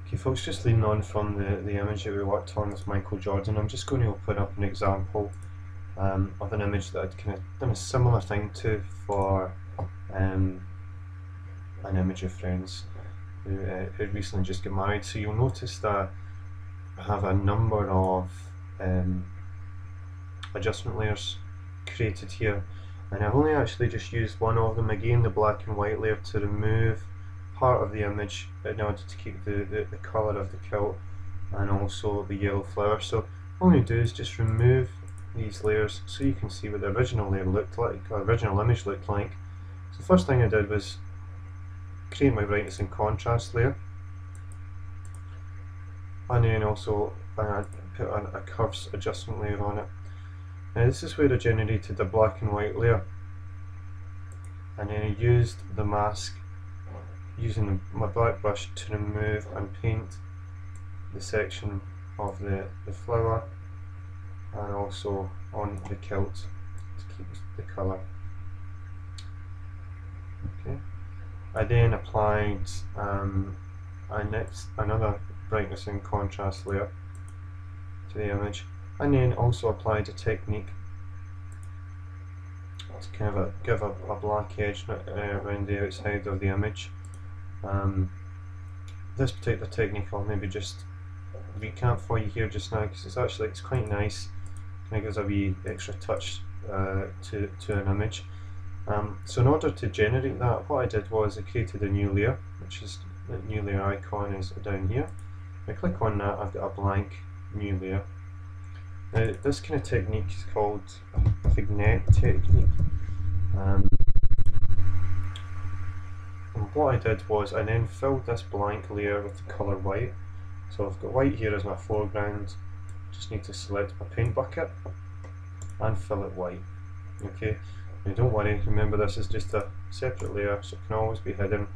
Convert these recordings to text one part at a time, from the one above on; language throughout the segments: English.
Okay folks, just leading on from the image that we worked on with Michael Jordan, I'm just going to open up an example of an image that I'd kind of done a similar thing to for an image of friends who recently just got married. So you'll notice that I have a number of adjustment layers created here, and I've only actually just used one of them, again the black and white layer, to remove part of the image in order to keep the colour of the kilt and also the yellow flower. So all I'm going to do is just remove these layers so you can see what the original layer looked like, or original image looked like. So the first thing I did was create my brightness and contrast layer, and then also I put a curves adjustment layer on it. Now this is where I generated a black and white layer, and then I used the mask using my black brush to remove and paint the section of the flower and also on the kilt to keep the colour. Okay. I then applied another brightness and contrast layer to the image, and then also applied a technique to kind of give a black edge around the outside of the image. This particular technique I'll maybe just recap for you here just now, because it's quite nice. Kind of gives a wee extra touch to an image. So in order to generate that, what I did was I created a new layer, which is the new layer icon is down here. If I click on that, I've got a blank new layer. Now this kind of technique is called a vignette technique. And what I did was I then filled this blank layer with the colour white. So I've got white here as my foreground. Just need to select my paint bucket and fill it white. Okay, now don't worry, remember this is just a separate layer, so it can always be hidden,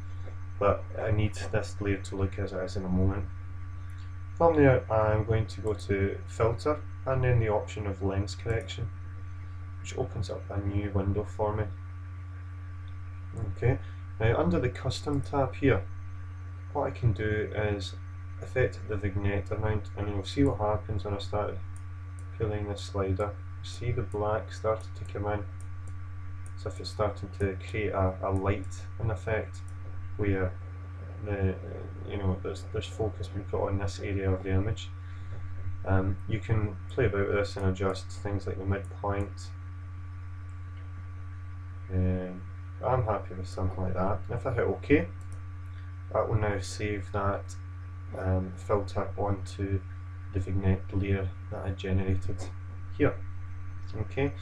but I need this layer to look as it is in a moment. From there I'm going to go to filter and then the option of lens correction, which opens up a new window for me. Okay, now under the custom tab here, what I can do is affect the vignette amount, and you'll see what happens when I start pulling this slider. See the black started to come in, as if it's starting to create a light in effect, where there's focus being put on this area of the image. You can play about with this and adjust things like the midpoint. I'm happy with something like that. If I hit OK, that will now save that filter onto the vignette layer that I generated here. Okay,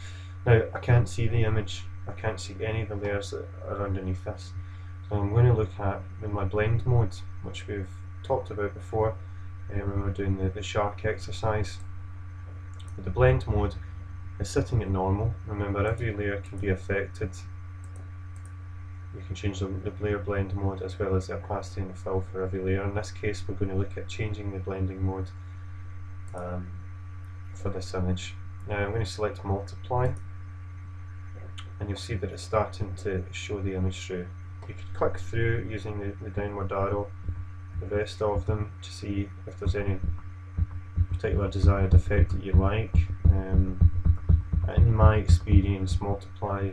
now I can't see the image, I can't see any of the layers that are underneath this, so I'm going to look at in my blend mode, which we've talked about before when we were doing the shark exercise. But the blend mode is sitting at normal. Remember, every layer can be affected. You can change the layer blend mode as well as the opacity and the fill for every layer. In this case we're going to look at changing the blending mode for this image. Now I'm going to select multiply, and you'll see that it's starting to show the image through. You could click through using the downward arrow, the rest of them, to see if there's any particular desired effect that you like. In my experience, multiply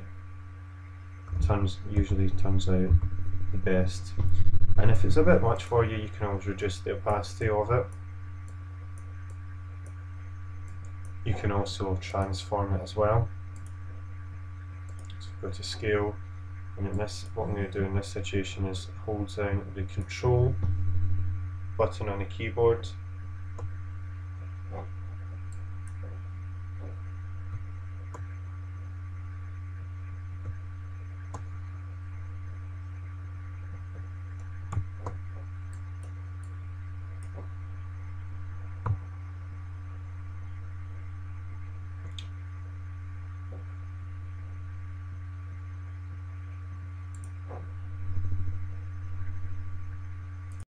usually turns out the best, and if it's a bit much for you, you can always reduce the opacity of it. You can also transform it as well. So go to scale, and in this, what I'm going to do in this situation is hold down the control button on the keyboard